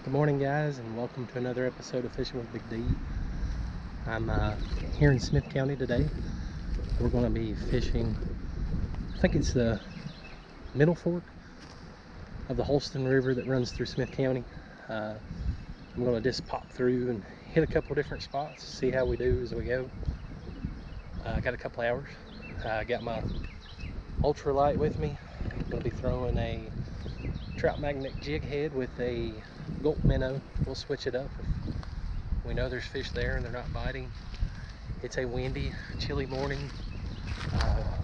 Good morning, guys, and welcome to another episode of Fishing with Big D. I'm here in Smith County today. We're going to be fishing, I think it's the middle fork of the Holston River that runs through Smith County. I'm going to just pop through and hit a couple different spots, see how we do as we go. I got a couple hours. I got my ultralight with me. I'm going to be throwing a trout magnet jig head with a gulp minnow. We'll switch it up if we know there's fish there and they're not biting. It's a windy, chilly morning.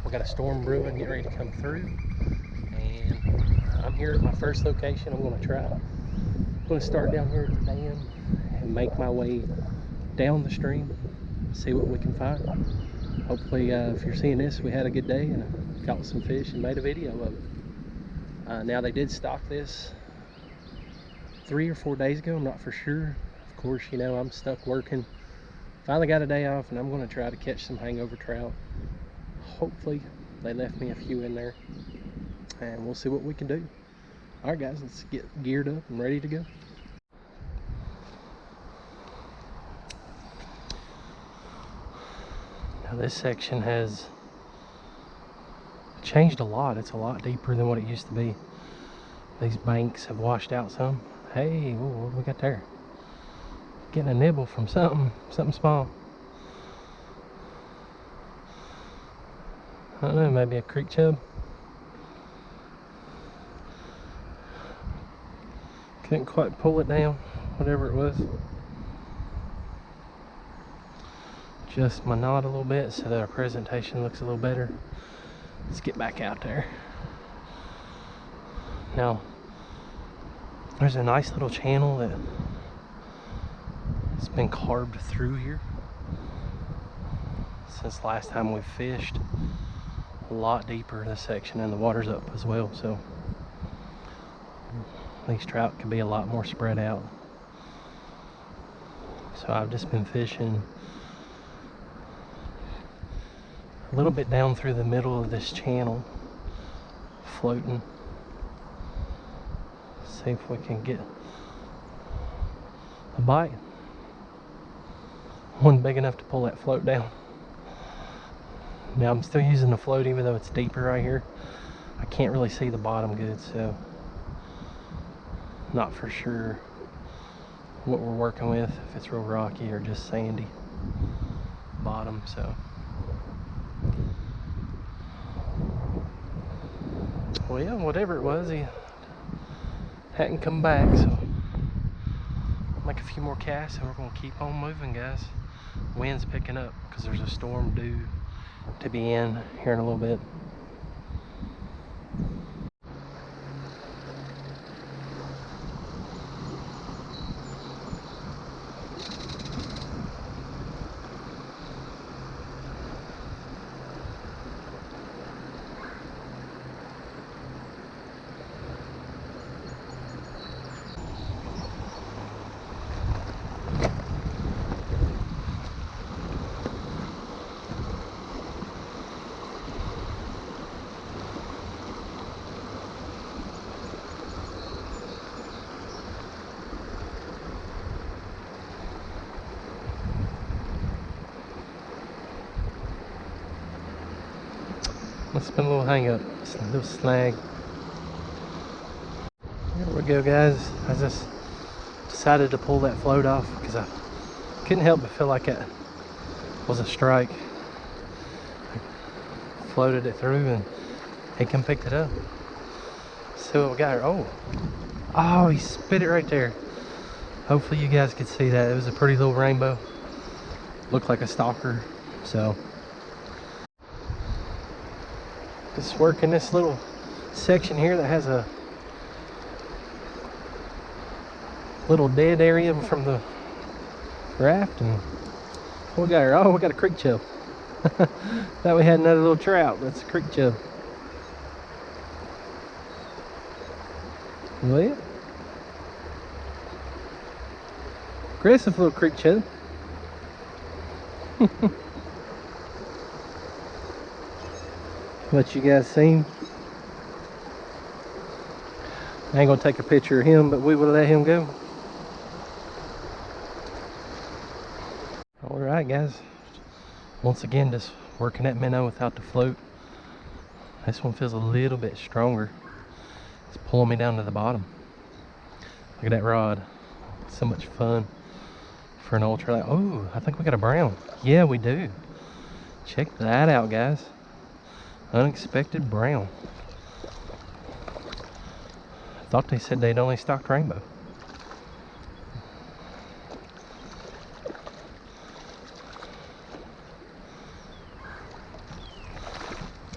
We got a storm brewing, getting ready to come through, and I'm here at my first location. I'm going to start down here at the dam and make my way down the stream, see what we can find. Hopefully, if you're seeing this, we had a good day and I caught some fish and made a video of it. Now, they did stock this 3 or 4 days ago, I'm not for sure. Of course, you know, I'm stuck working. Finally got a day off, and I'm going to try to catch some hangover trout. Hopefully, they left me a few in there, and we'll see what we can do. All right, guys, let's get geared up and ready to go. Now, this section has changed a lot. It's a lot deeper than what it used to be. These banks have washed out some. Hey, whoa, what do we got there? Getting a nibble from something small. I don't know, maybe a creek chub. Couldn't quite pull it down, whatever it was. Adjust my knot a little bit so that our presentation looks a little better. Let's get back out there. Now, there's a nice little channel that has been carved through here since last time we fished. A lot deeper this section, and the water's up as well, so these trout could be a lot more spread out. So I've just been fishing a little bit down through the middle of this channel, floating. See if we can get a bite. One big enough to pull that float down. Now I'm still using the float even though it's deeper right here. I can't really see the bottom good, so not for sure what we're working with, if it's real rocky or just sandy bottom. So well, yeah, whatever it was, he hadn't come back, so make a few more casts and we're going to keep on moving, guys. Wind's picking up because there's a storm due to be in here in a little bit. Let's spin a little hang up, a little snag. There we go, guys. I just decided to pull that float off because I couldn't help but feel like it was a strike. I floated it through and he come picked it up. See what we got here. Oh, he spit it right there. Hopefully you guys could see that. It was a pretty little rainbow. Looked like a stalker. So just working this little section here that has a little dead area from the raft. And what we got here? Oh, we got a creek chub. Thought we had another little trout. That's a creek chub. Well, aggressive little creek chub. Let you guys see him. I ain't gonna take a picture of him, but we will let him go. right, guys. Once again, just working that minnow without the float. This one feels a little bit stronger. It's pulling me down to the bottom. Look at that rod. So much fun for an ultralight. Oh, I think we got a brown. Yeah, we do. Check that out, guys. Unexpected brown. I thought they said they'd only stocked rainbow.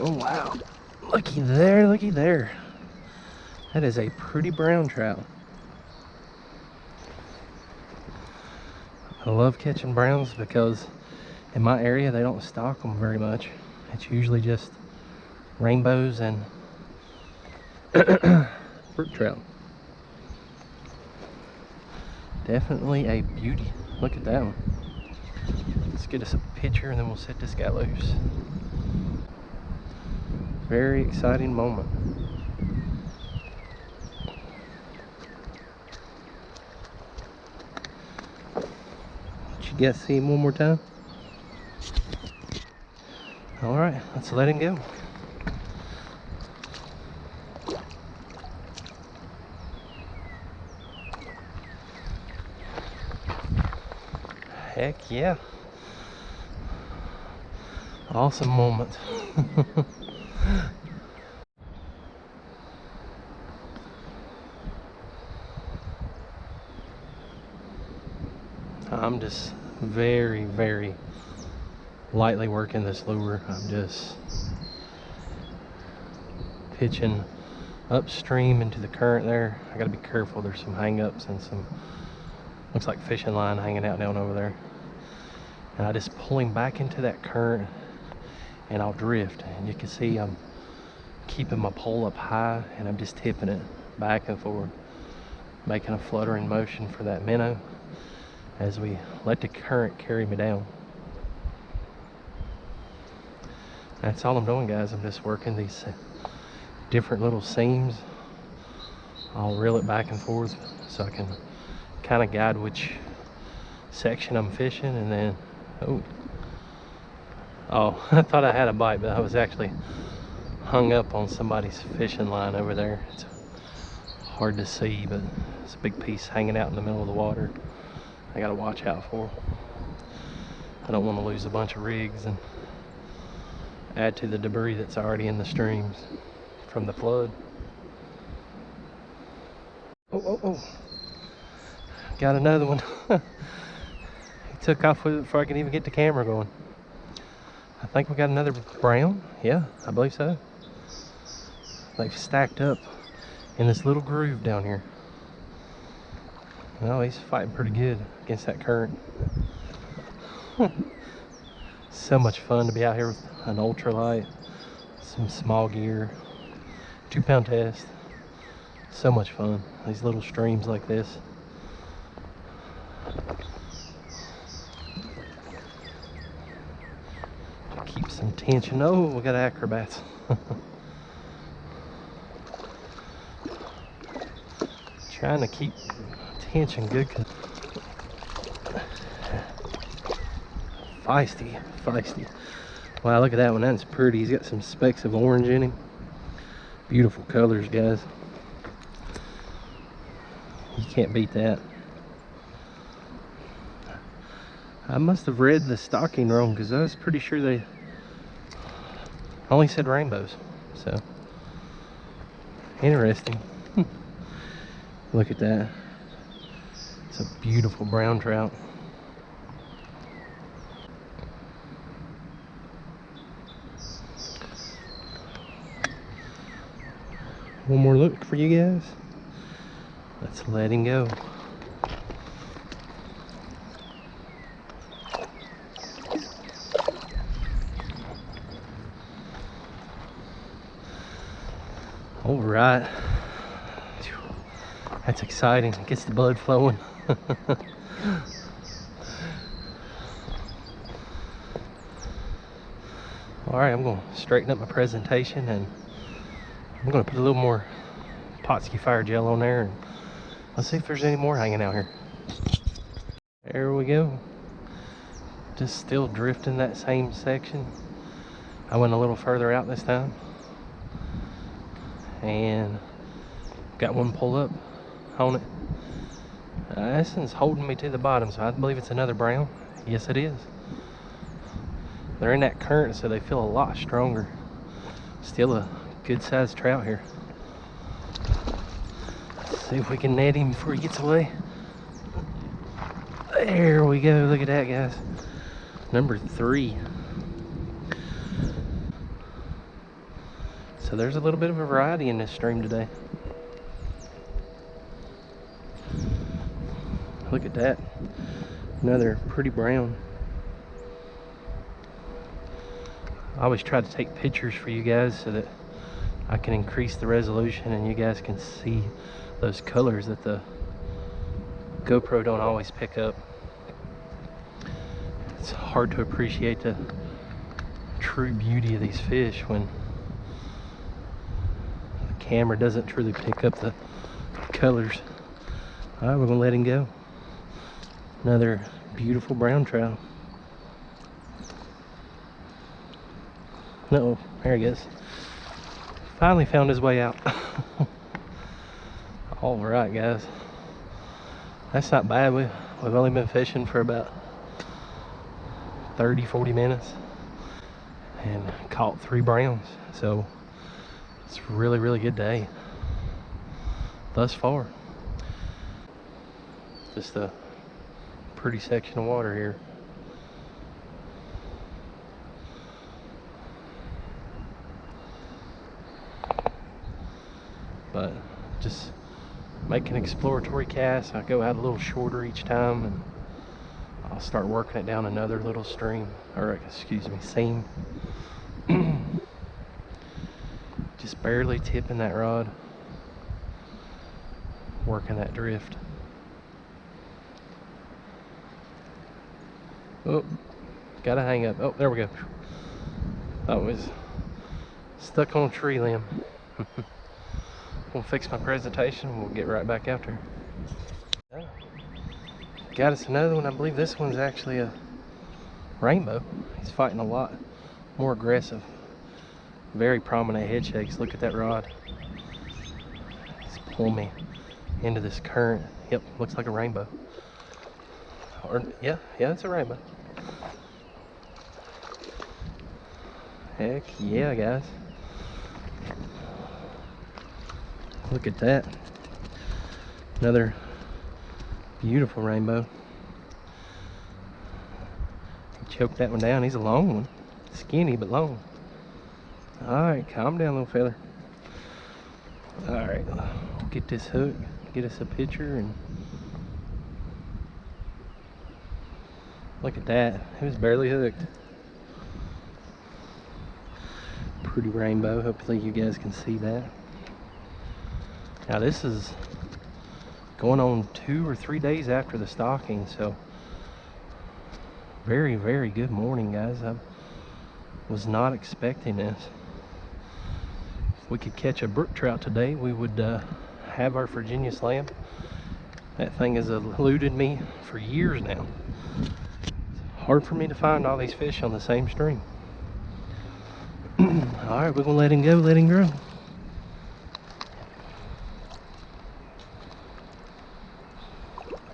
Oh wow, looky there, looky there. That is a pretty brown trout. I love catching browns because in my area they don't stock them very much. It's usually just rainbows and fruit trout. Definitely a beauty. Look at that one. Let's get us a picture and then we'll set this guy loose. Very exciting moment. Did you guys see him one more time? All right, let's let him go. Heck yeah. Awesome moment. I'm just very, very lightly working this lure. I'm just pitching upstream into the current there. I gotta be careful. There's some hang-ups and some, looks like fishing line hanging out down over there. And I just pull him back into that current and I'll drift. And you can see I'm keeping my pole up high and I'm just tipping it back and forward, making a fluttering motion for that minnow as we let the current carry me down. That's all I'm doing, guys. I'm just working these different little seams. I'll reel it back and forth so I can kind of guide which section I'm fishing. And then oh I thought I had a bite, but I was actually hung up on somebody's fishing line over there. It's hard to see, but it's a big piece hanging out in the middle of the water. I gotta watch out for. I don't want to lose a bunch of rigs and add to the debris that's already in the streams from the flood. Oh. Got another one. He took off with it before I could even get the camera going. I think we got another brown. Yeah, I believe so. They've stacked up in this little groove down here. Well, he's fighting pretty good against that current. So much fun to be out here with an ultralight, some small gear, 2-pound test. So much fun. These little streams like this. To keep some tension. Oh, we got acrobats. Trying to keep tension good. Feisty. Wow, look at that one. That's pretty. He's got some specks of orange in him. Beautiful colors, guys. You can't beat that. I must have read the stocking wrong because I was pretty sure they only said rainbows. So interesting. Look at that. It's a beautiful brown trout. One more look for you guys. Let's let him go. All right. That's exciting. It gets the blood flowing. All right, I'm going to straighten up my presentation and I'm going to put a little more Potski fire gel on there and let's see if there's any more hanging out here. There we go. Just still drifting that same section. I went a little further out this time and got one pull up on it. This one's holding me to the bottom, so I believe it's another brown. Yes, it is. They're in that current, so they feel a lot stronger. Still a good sized trout here. Let's see if we can net him before he gets away. There we go. Look at that, guys. Number 3. So there's a little bit of a variety in this stream today. Look at that. Another pretty brown. I always try to take pictures for you guys so that I can increase the resolution and you guys can see those colors that the GoPro don't always pick up. It's hard to appreciate the true beauty of these fish when the camera doesn't truly pick up the colors. All right, we're gonna let him go. Another beautiful brown trout. No, there he goes. Finally found his way out. All right, guys. That's not bad. We've only been fishing for about 30-40 minutes and caught 3 browns. So it's a really, really good day thus far. Just a pretty section of water here. But just making exploratory casts. I go out a little shorter each time and I'll start working it down another little stream, or excuse me, seam. Just barely tipping that rod, working that drift. Oh, gotta hang up. Oh, there we go. That was stuck on a tree limb. We'll fix my presentation. We'll get right back after. Got us another one. I believe this one's actually a rainbow. He's fighting a lot more aggressive. Very prominent head shakes. Look at that rod. He's pulling me into this current. Yep, looks like a rainbow. Or yeah, it's a rainbow. Heck yeah, guys. Look at that. Another beautiful rainbow. He choked that one down. He's a long one. Skinny but long. Alright, calm down, little fella. Alright, get this hook, get us a picture, and look at that. It was barely hooked. Pretty rainbow. Hopefully you guys can see that. Now this is going on 2 or 3 days after the stocking, so very, very good morning, guys. I was not expecting this. If we could catch a brook trout today, we would have our Virginia slam. That thing has eluded me for years now. It's hard for me to find all these fish on the same stream. All right, we're gonna let him go, let him grow.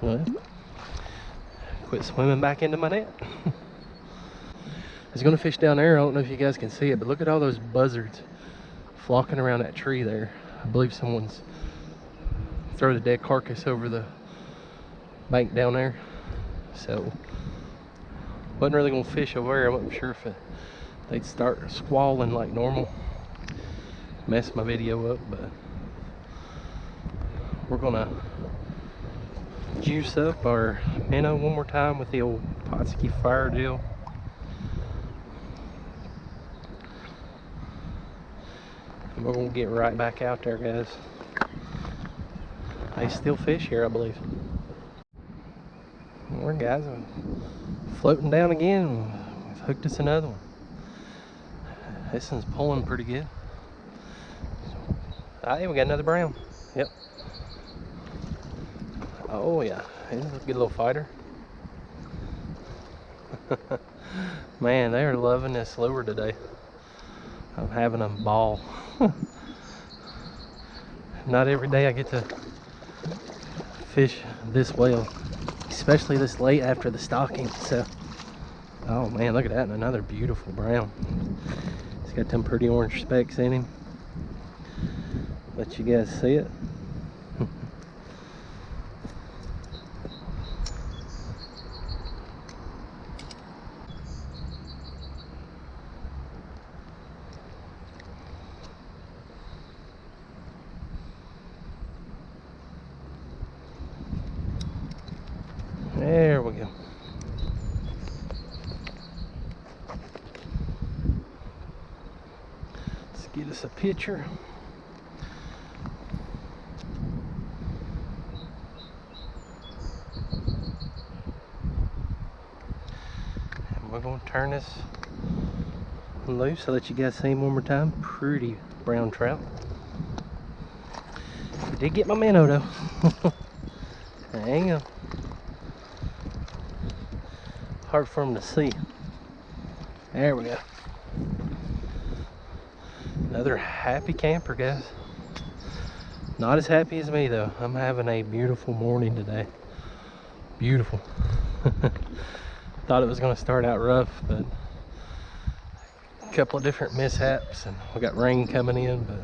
Well, quit swimming back into my net. I was gonna fish down there. I don't know if you guys can see it, but look at all those buzzards flocking around that tree there. I believe someone's thrown a dead carcass over the bank down there. So wasn't really gonna fish over there. I wasn't sure if they'd start squalling like normal, mess my video up, but we're gonna juice up our minnow one more time with the old Potski fire deal. And we're gonna get right back out there, guys. They still fish here, I believe. More guys are floating down again. We've hooked us another one. This one's pulling pretty good. Ah, yeah, we got another brown. Yep. Oh yeah, he's a good little fighter. Man, they are loving this lure today. I'm having a ball. Not every day I get to fish this well, especially this late after the stocking. So, oh man, look at that, and another beautiful brown. He's got them pretty orange specks in him. Let you guys see it. There we go. Let's get us a picture. And we're going to turn this loose. I'll let you guys see him one more time. Pretty brown trout. I did get my minnow though. Hang on. Hard for him to see. There we go. Another happy camper, guys. Not as happy as me though. I'm having a beautiful morning today. Beautiful. Thought it was going to start out rough, but a couple of different mishaps, and we got rain coming in, but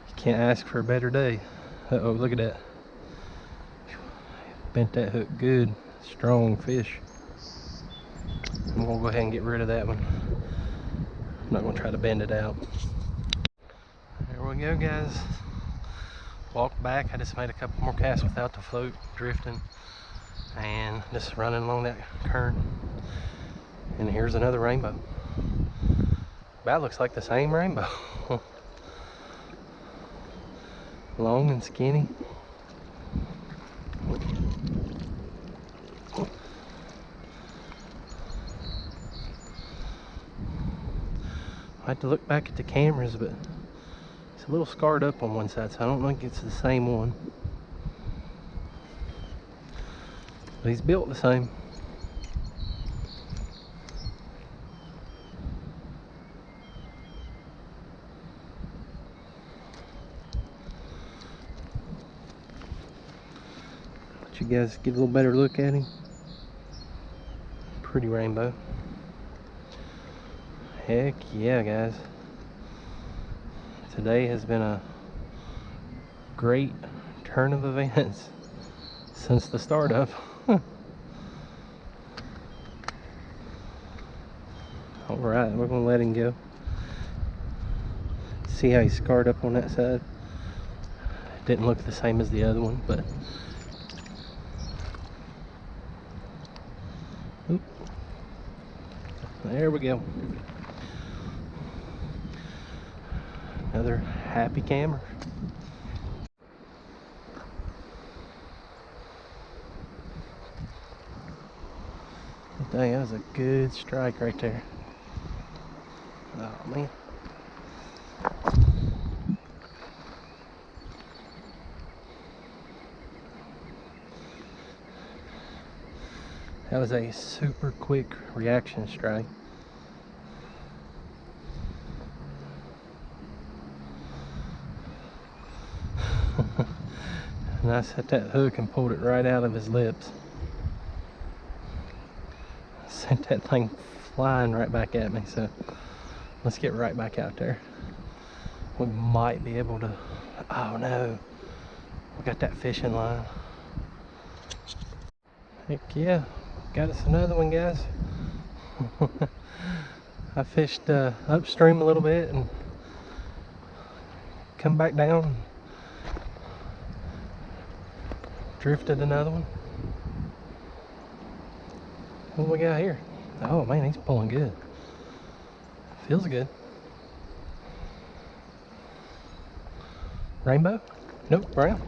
you can't ask for a better day. Uh-oh, look at that. Bent that hook good. Strong fish. I'm gonna go ahead and get rid of that one. I'm not gonna try to bend it out. There we go, guys. Walk back. I just made a couple more casts without the float, drifting, and just running along that current. And here's another rainbow. That looks like the same rainbow. Long and skinny. I had to look back at the cameras, but it's a little scarred up on one side, so I don't think it's the same one. But he's built the same. Let you guys get a little better look at him. Pretty rainbow. Heck yeah, guys. Today has been a great turn of events since the start of. Alright, we're going to let him go. See how he's scarred up on that side? It didn't look the same as the other one, but oop. There we go. Another happy camera. Dang, that was a good strike right there. Oh man. That was a super quick reaction strike. And I set that hook and pulled it right out of his lips. Sent that thing flying right back at me, so let's get right back out there. We might be able to, oh no, we got that fishing line. Heck yeah, got us another one, guys. I fished upstream a little bit and come back down. Drifted another one. What do we got here? Oh man, he's pulling good. Feels good. Rainbow? Nope, brown.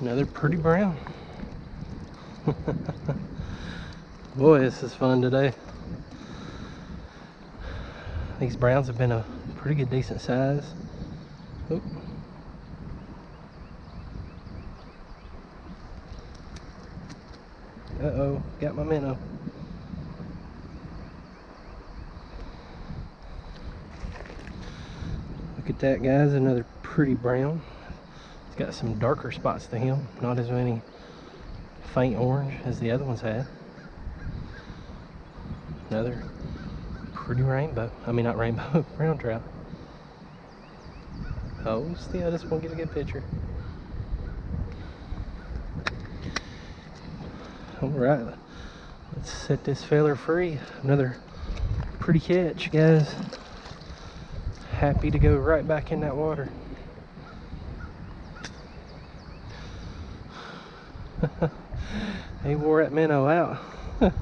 Another pretty brown. Boy, this is fun today. These browns have been a pretty good decent size. Oop. Uh-oh, got my minnow. Look at that, guys, another pretty brown. It's got some darker spots to him, not as many faint orange as the other ones had. Another pretty rainbow. I mean, not rainbow, brown trout. Oh, still, I just want to get a good picture. Alright, let's set this feller free. Another pretty catch, guys. Happy to go right back in that water. He wore that minnow out.